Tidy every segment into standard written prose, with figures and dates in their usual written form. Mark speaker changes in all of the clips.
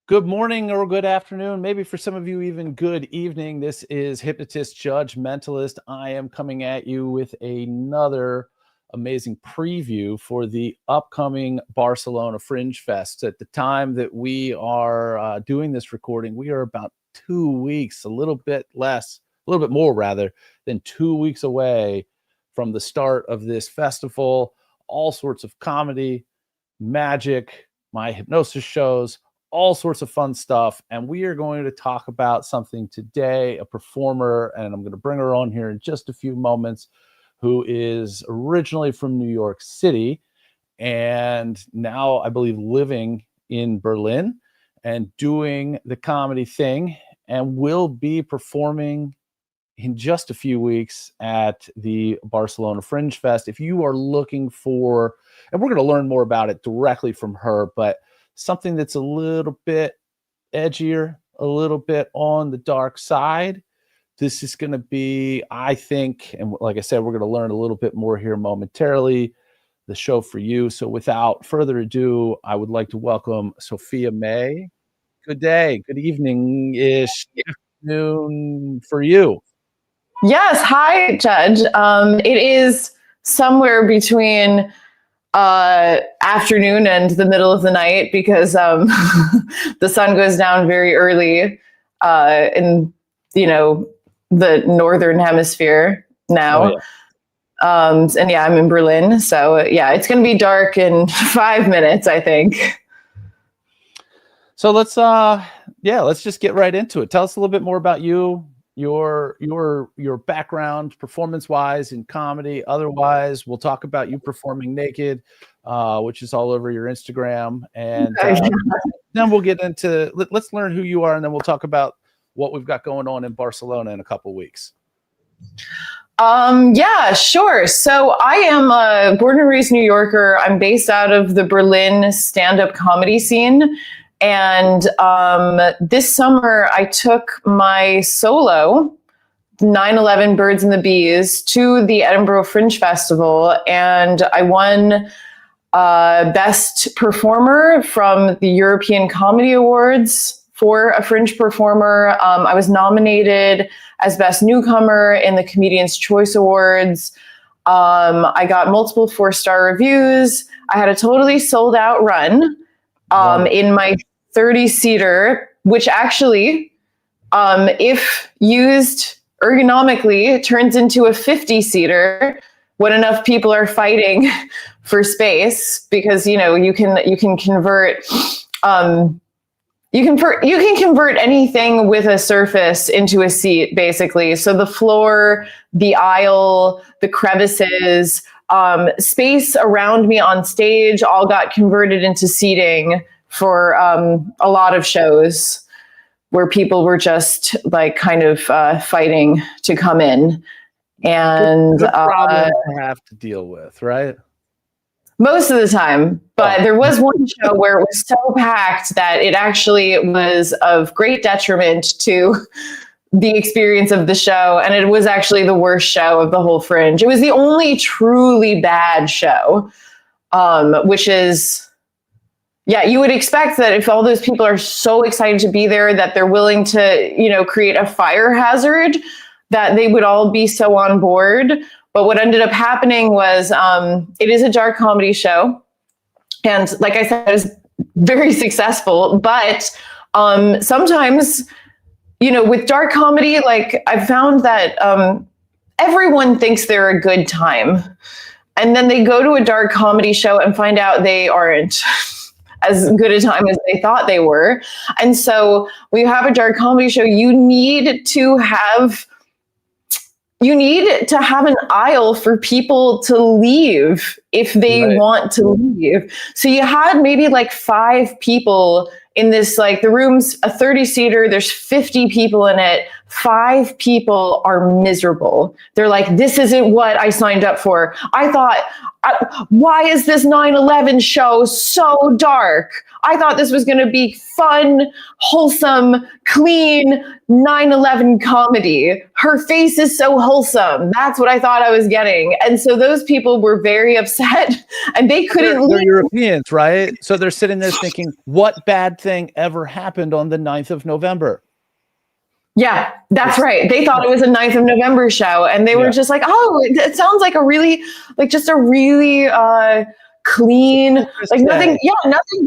Speaker 1: Good morning or good afternoon, maybe for some of you even good evening. This is Hypnotist Judge Mentalist. I am coming at you with another amazing preview for the upcoming Barcelona Fringe Fest. At the time that we are doing this recording, we are about 2 weeks, a little bit more rather, than 2 weeks away from the start of this festival. All sorts of comedy, magic, my hypnosis shows, all sorts of fun stuff. And we are going to talk about something today, a performer, and I'm going to bring her on here in just a few moments, who is originally from New York City and now, I believe, living in Berlin and doing the comedy thing, and will be performing in just a few weeks at the Barcelona Fringe Fest. If you are looking for, and we're going to learn more about it directly from her, but something that's a little bit edgier, a little bit on the dark side, this is going to be, I think, and like I said, we're going to learn a little bit more here momentarily, the show for you. So without further ado, I would like to welcome Sofia May. Good day, good evening-ish, afternoon for you.
Speaker 2: Yes, hi, Judge. It is somewhere between afternoon and the middle of the night because the sun goes down very early in the northern hemisphere now.
Speaker 1: Oh, yeah.
Speaker 2: And yeah, I'm in Berlin, so yeah, it's going to be dark in 5 minutes, I think.
Speaker 1: So let's just get right into it. Tell us a little bit more about you, your background, performance-wise in comedy. Otherwise, we'll talk about you performing naked, which is all over your Instagram, and then we'll get into. Let's learn who you are, and then we'll talk about what we've got going on in Barcelona in a couple of weeks.
Speaker 2: Yeah, sure. So I am a born and raised New Yorker. I'm based out of the Berlin stand-up comedy scene. And this summer, I took my solo 9/11 Birds and the Bees to the Edinburgh Fringe Festival, and I won Best Performer from the European Comedy Awards for a Fringe performer. I was nominated as Best Newcomer in the Comedian's Choice Awards. I got multiple 4-star reviews. I had a totally sold out run. In my 30-seater, which actually, if used ergonomically, turns into a 50-seater when enough people are fighting for space, because you can convert anything with a surface into a seat, basically. So the floor, the aisle, the crevices, space around me on stage all got converted into seating for a lot of shows where people were just like kind of fighting to come in. And
Speaker 1: good problem to have to deal with, right?
Speaker 2: Most of the time, but there was one show where it was so packed that it actually was of great detriment to the experience of the show. And it was actually the worst show of the whole Fringe. It was the only truly bad show, which is, yeah, you would expect that if all those people are so excited to be there that they're willing to, create a fire hazard, that they would all be so on board. But what ended up happening was it is a dark comedy show. And like I said, it was very successful. But sometimes, with dark comedy, like I've found that everyone thinks they're a good time. And then they go to a dark comedy show and find out they aren't as good a time as they thought they were. And so when you have a dark comedy show, you need to have an aisle for people to leave if they want to leave. So you had maybe like 5 people in this, like the room's a 30-seater, there's 50 people in it. 5 people are miserable. They're like, this isn't what I signed up for. I thought, why is this 9/11 show so dark? I thought this was going to be fun, wholesome, clean 9/11 comedy. Her face is so wholesome. That's what I thought I was getting. And so those people were very upset, and they couldn't
Speaker 1: They're Europeans, right? So they're sitting there thinking, what bad thing ever happened on the 9th of November?
Speaker 2: Yeah, that's right. They thought it was a 9th of November show, and they were just like, oh, it sounds like a really, like just a really clean, like nothing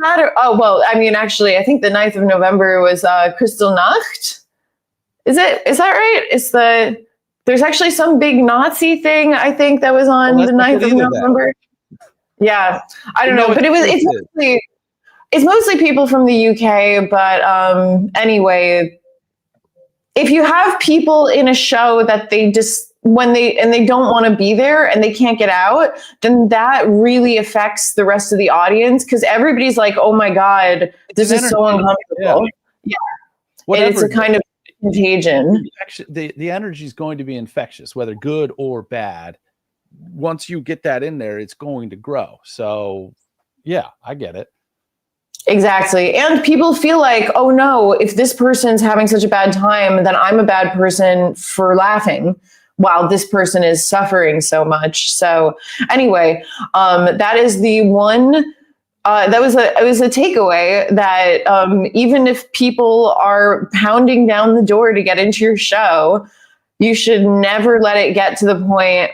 Speaker 2: bad. Oh, well, I mean, actually, I think the 9th of November was Kristallnacht. Is that right? There's actually some big Nazi thing, I think, that was on the 9th of November. Yeah, I don't know, but it's mostly people from the UK, but anyway, if you have people in a show that they just when they don't want to be there and they can't get out, then that really affects the rest of the audience, because everybody's like, oh my God, this is so uncomfortable. Yeah. And it's a kind of contagion.
Speaker 1: The energy is going to be infectious, whether good or bad. Once you get that in there, it's going to grow. So yeah, I get it.
Speaker 2: Exactly. And people feel like, oh no, if this person's having such a bad time, then I'm a bad person for laughing while this person is suffering so much. So anyway, that is the one, it was a takeaway that even if people are pounding down the door to get into your show, you should never let it get to the point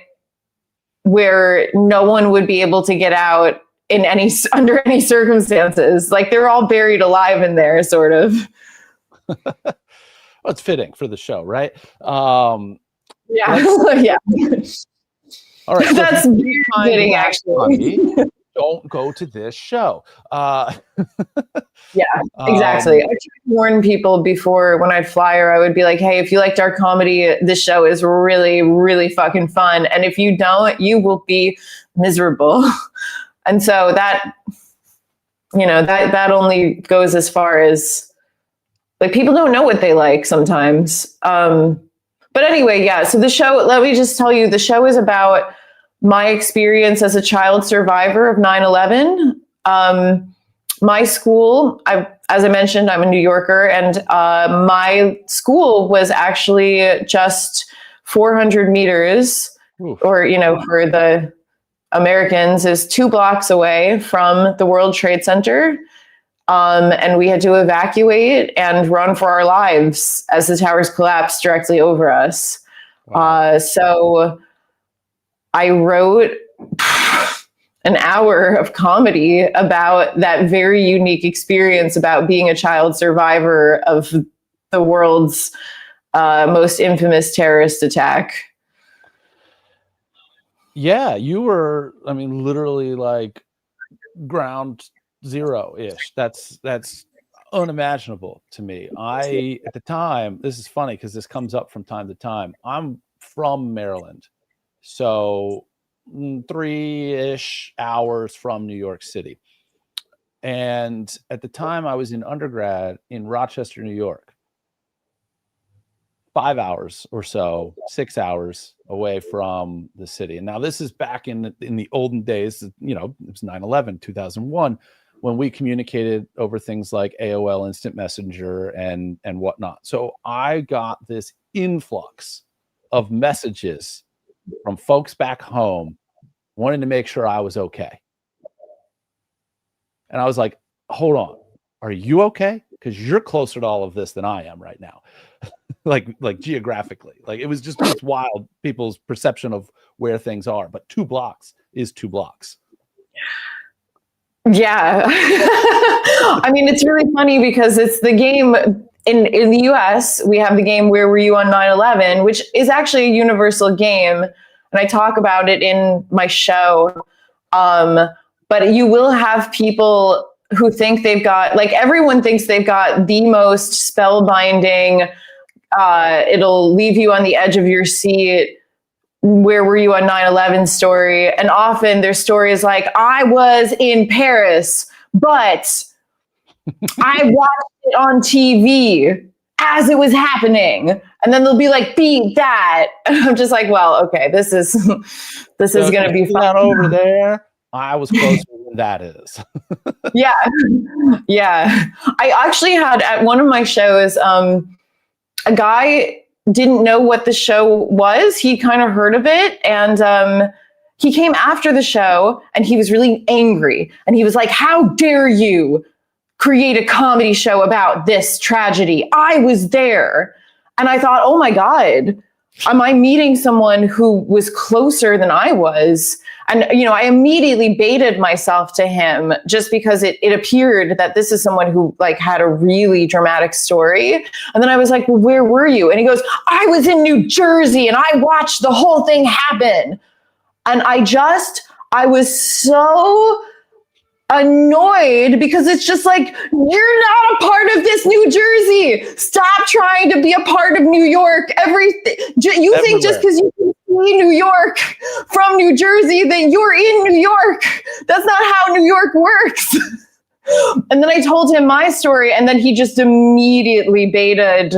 Speaker 2: where no one would be able to get out under any circumstances. Like, they're all buried alive in there, sort of.
Speaker 1: Well, it's fitting for the show, right?
Speaker 2: Yeah. Yeah.
Speaker 1: All right.
Speaker 2: That's very fitting, actually.
Speaker 1: Don't go to this show.
Speaker 2: Yeah, exactly. I try to warn people before, when I'd flyer, I would be like, hey, if you liked our comedy, this show is really, really fucking fun. And if you don't, you will be miserable. And so that, that only goes as far as, like, people don't know what they like sometimes. But anyway, yeah. So the show, let me just tell you, the show is about my experience as a child survivor of 9/11. My school, as I mentioned, I'm a New Yorker, and my school was actually just 400 meters, or, for the Americans, is 2 blocks away from the World Trade Center. And we had to evacuate and run for our lives as the towers collapsed directly over us. Wow. So I wrote an hour of comedy about that very unique experience about being a child survivor of the world's most infamous terrorist attack.
Speaker 1: Yeah, you were, literally like ground zero-ish. That's unimaginable to me. At the time, this is funny because this comes up from time to time. I'm from Maryland, so 3-ish hours from New York City. And at the time, I was in undergrad in Rochester, New York. 5 hours or so, 6 hours away from the city. And now this is back in the olden days, it was 9/11, 2001, when we communicated over things like AOL Instant Messenger and whatnot. So I got this influx of messages from folks back home wanting to make sure I was okay. And I was like, hold on, are you okay? Because you're closer to all of this than I am right now. like geographically, like it was just it's wild, people's perception of where things are. But 2 blocks is 2 blocks.
Speaker 2: Yeah. It's really funny because it's the game in the US. We have the game Where Were You on 9/11, which is actually a universal game. And I talk about it in my show. But you will have people who think they've got, like, everyone thinks they've got the most spellbinding, it'll leave you on the edge of your seat, where were you on 9/11 story. And often their story is like, I was in Paris, but I watched it on TV as it was happening. And then they'll be like, beat that. And I'm just like, well, okay, this is going to be fun.
Speaker 1: Over there I was closer than that is.
Speaker 2: Yeah. Yeah. I actually had at one of my shows, a guy didn't know what the show was. He kind of heard of it, and he came after the show and he was really angry. And he was like, "How dare you create a comedy show about this tragedy? I was there." And I thought, oh my God, am I meeting someone who was closer than I was? And, I immediately baited myself to him just because it appeared that this is someone who like had a really dramatic story. And then I was like, well, where were you? And he goes, I was in New Jersey and I watched the whole thing happen. And I was so annoyed because it's just like, you're not a part of this New Jersey. Stop trying to be a part of New York. You think just because you can see New York from New Jersey that you're in New York. That's not how New York works. And then I told him my story, and then he just immediately baited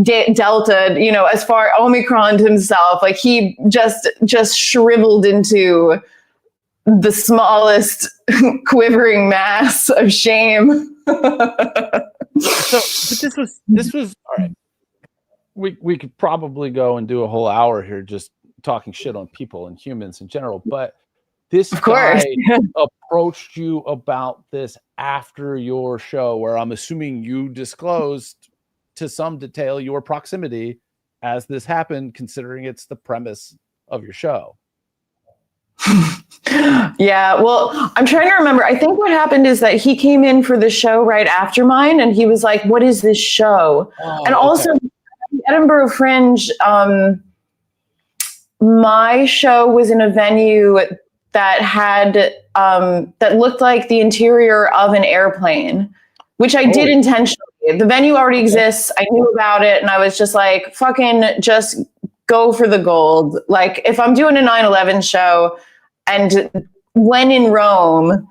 Speaker 2: Delta, as far Omicroned himself. Like he just shriveled into the smallest quivering mass of shame.
Speaker 1: But this was all right. We could probably go and do a whole hour here just talking shit on people and humans in general. But this guy approached you about this after your show, where I'm assuming you disclosed to some detail your proximity as this happened, considering it's the premise of your show.
Speaker 2: Yeah, well, I'm trying to remember. I think what happened is that he came in for the show right after mine, and he was like, what is this show? And also, the Edinburgh Fringe, my show was in a venue that had that looked like the interior of an airplane, which I did intentionally. The venue already exists. I knew about it, and I was just like, fucking just go for the gold. Like, if I'm doing a 9/11 show, and when in Rome,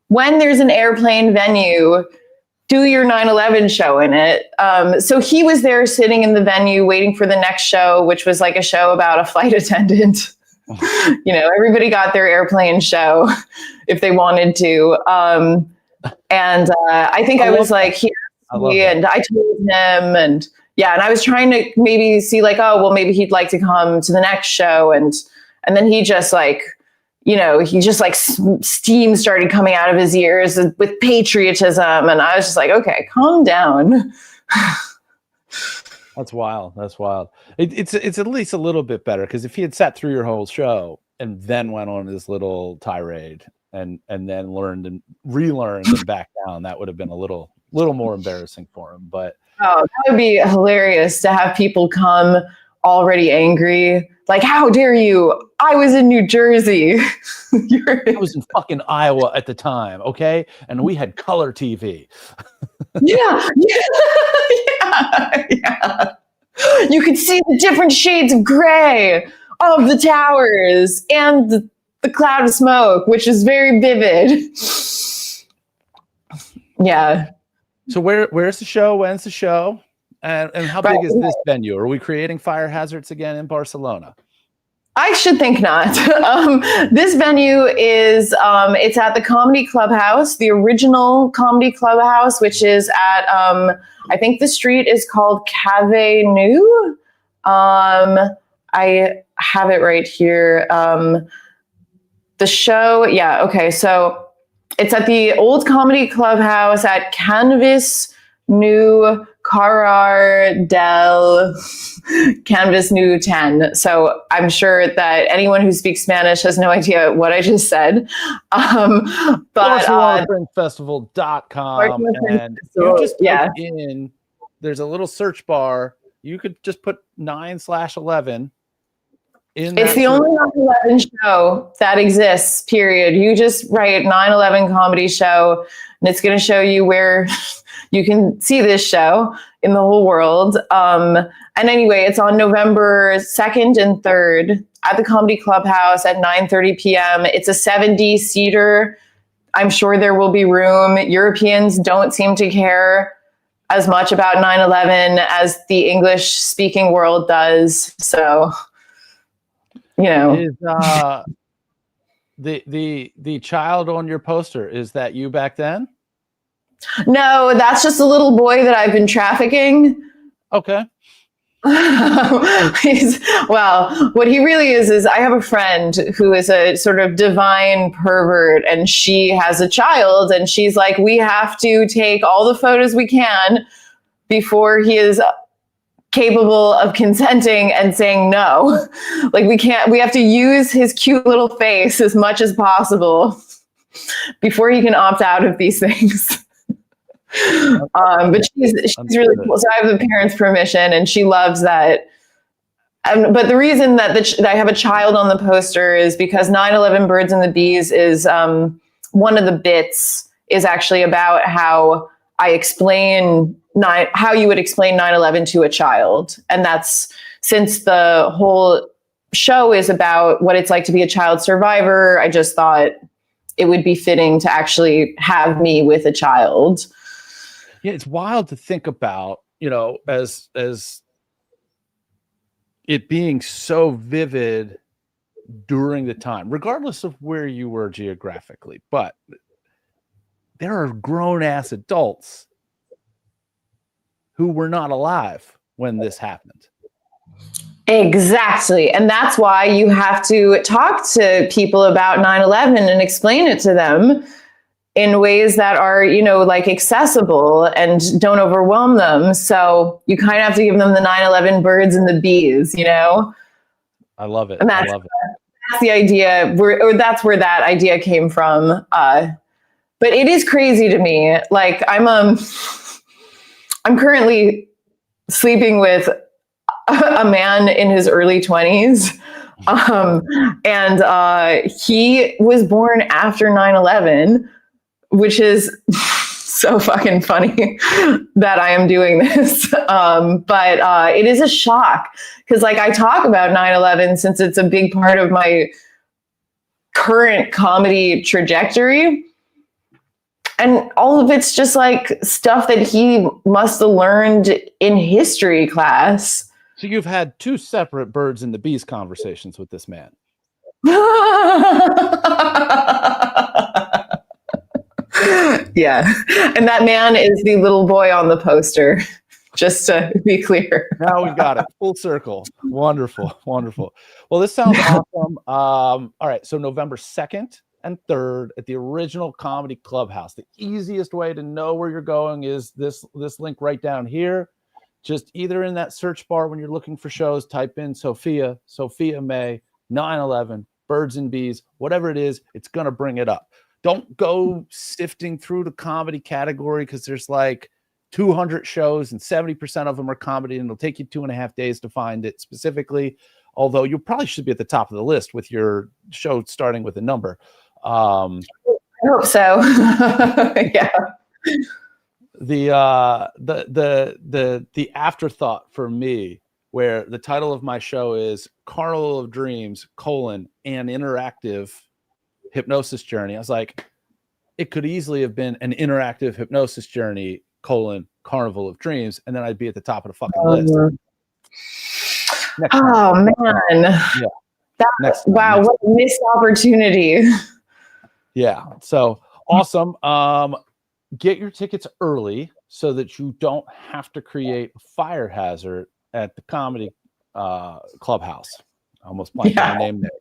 Speaker 2: when there's an airplane venue, do your 9/11 show in it. So he was there sitting in the venue waiting for the next show, which was like a show about a flight attendant. Everybody got their airplane show if they wanted to. I think I was like, and I told him, and I was trying to maybe see like, oh, well, maybe he'd like to come to the next show. And then he just like, steam started coming out of his ears with patriotism. And I was just like, okay, calm down.
Speaker 1: That's wild. It's at least a little bit better, because if he had sat through your whole show and then went on this little tirade and then learned and relearned and backed down, that would have been a little more embarrassing for him. But
Speaker 2: that would be hilarious to have people come already angry. Like, how dare you? I was in New Jersey.
Speaker 1: I was in fucking Iowa at the time, okay? And we had color TV.
Speaker 2: Yeah. You could see the different shades of gray of the towers and the cloud of smoke, which is very vivid. Yeah.
Speaker 1: So where's the show? When's the show? And how big is this venue? Are we creating fire hazards again in Barcelona?
Speaker 2: I should think not. This venue is, it's at the Comedy Clubhouse, the original Comedy Clubhouse, which is at, I think the street is called Cave Nu. I have it right here. The show, so it's at the old Comedy Clubhouse at Canvas Nu Carrar del Canvas Nu 10. So I'm sure that anyone who speaks Spanish has no idea what I just said. But
Speaker 1: BarcelonaFringeFestival.com, and you just type in, there's a little search bar. You could just put 9/11 in.
Speaker 2: It's the only 9/11 show that exists, period. You just write 9/11 comedy show, and it's going to show you where you can see this show in the whole world. And anyway, it's on November 2nd and 3rd at the Comedy Clubhouse at 9:30 p.m. It's a 70-seater. I'm sure there will be room. Europeans don't seem to care as much about 9/11 as the English-speaking world does. So,
Speaker 1: the child on your poster, is that you back then?
Speaker 2: No, that's just a little boy that I've been trafficking.
Speaker 1: Okay.
Speaker 2: Well, what he really is I have a friend who is a sort of divine pervert, and she has a child, and she's like, we have to take all the photos we can before he is capable of consenting and saying no. Like, we have to use his cute little face as much as possible before he can opt out of these things. But she's really cool. So I have the parents' permission, and she loves that. But the reason that that I have a child on the poster is because 9/11 Birds and the Bees is one of the bits is actually about how I explain how you would explain 9/11 to a child, and that's since the whole show is about what it's like to be a child survivor. I just thought it would be fitting to actually have me with a child.
Speaker 1: Yeah, it's wild to think about, as it being so vivid during the time, regardless of where you were geographically. But there are grown-ass adults who were not alive when this happened.
Speaker 2: Exactly. And that's why you have to talk to people about 9/11 and explain it to them in ways that are, like accessible and don't overwhelm them. So you kind of have to give them the 9/11 birds and the bees,
Speaker 1: I love it.
Speaker 2: And
Speaker 1: I love it.
Speaker 2: That's the idea, that's where that idea came from. But it is crazy to me. Like, I'm currently sleeping with a man in his early 20s. And he was born after 9/11. Which is so fucking funny that I am doing this. But it is a shock because, like, I talk about 9/11 since it's a big part of my current comedy trajectory. And all of it's just like stuff that he must have learned in history class.
Speaker 1: So you've had two separate birds and the bees conversations with this man.
Speaker 2: Yeah. And that man is the little boy on the poster, just to be clear.
Speaker 1: Now we got it. Full circle. Wonderful. Wonderful. Well, this sounds awesome. All right. So November 2nd and 3rd at the original Comedy Clubhouse. The easiest way to know where you're going is this link right down here. Just either in that search bar when you're looking for shows, type in Sofia May, 9/11, Birds and Bees, whatever it is, it's going to bring it up. Don't go sifting through the comedy category because there's like 200 shows and 70% of them are comedy, and it'll take you 2.5 days to find it specifically. Although you probably should be at the top of the list with your show starting with a number.
Speaker 2: I hope so. Yeah.
Speaker 1: The afterthought for me, where the title of my show is Carnival of Dreams, an interactive hypnosis journey. I was like, it could easily have been an interactive hypnosis journey, Carnival of Dreams, and then I'd be at the top of the fucking list.
Speaker 2: Oh man. Yeah. Wow, what a missed opportunity.
Speaker 1: Yeah. So awesome. Get your tickets early so that you don't have to create a fire hazard at the Comedy Clubhouse. I almost blanked on the name there.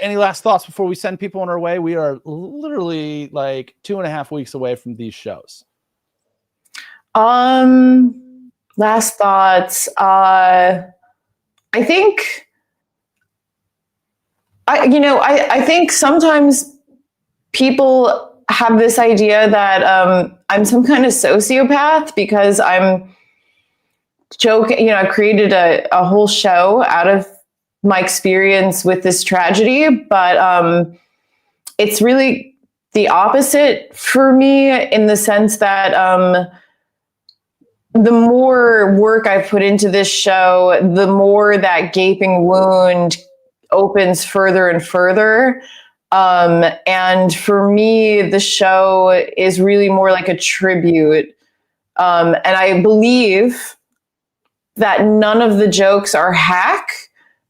Speaker 1: Any last thoughts before we send people on our way? We are literally like 2.5 weeks away from these shows.
Speaker 2: Last thoughts. I think sometimes people have this idea that I'm some kind of sociopath because I'm joking. I created a whole show out of my experience with this tragedy, but it's really the opposite for me in the sense that the more work I've put into this show, the more that gaping wound opens further and further. And for me, the show is really more like a tribute. And I believe that none of the jokes are hack.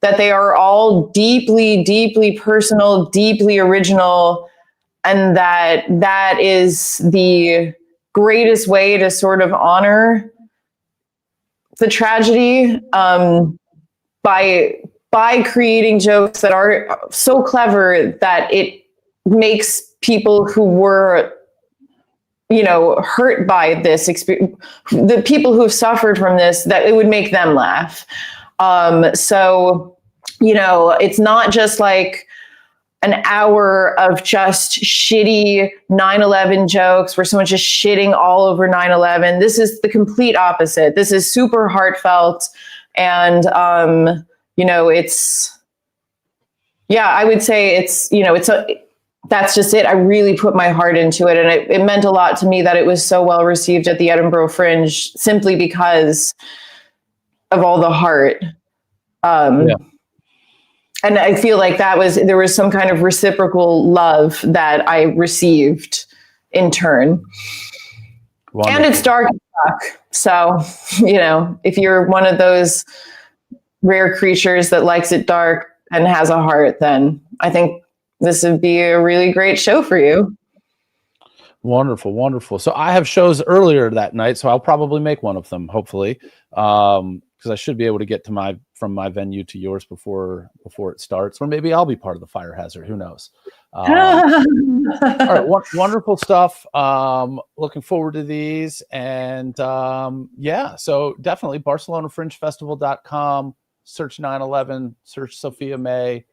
Speaker 2: that they are all deeply, deeply personal, deeply original, and that is the greatest way to sort of honor the tragedy, by creating jokes that are so clever that it makes people who were, hurt by this experience, the people who have suffered from this, that it would make them laugh. So, it's not just like an hour of just shitty 9/11 jokes where someone's just shitting all over 9/11. This is the complete opposite. This is super heartfelt. And, I would say that's just it. I really put my heart into it. And it meant a lot to me that it was so well received at the Edinburgh Fringe, simply because of all the heart. And I feel like there was some kind of reciprocal love that I received in turn. Wonderful. And it's dark as fuck. So, if you're one of those rare creatures that likes it dark and has a heart, then I think this would be a really great show for you.
Speaker 1: Wonderful, wonderful. So I have shows earlier that night, so I'll probably make one of them, hopefully, because I should be able to get to from my venue to yours before it starts, or maybe I'll be part of the fire hazard. Who knows? All right, wonderful stuff. Looking forward to these, and so definitely BarcelonaFringeFestival.com. Search 9/11. Search Sofia May.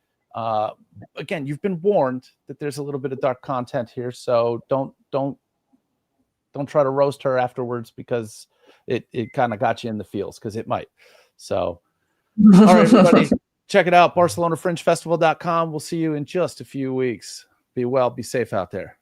Speaker 1: Again, you've been warned that there's a little bit of dark content here, so don't try to roast her afterwards, because it kind of got you in the feels, because it might. So, all right, everybody, check it out, BarcelonaFringeFestival.com. We'll see you in just a few weeks. Be well, be safe out there.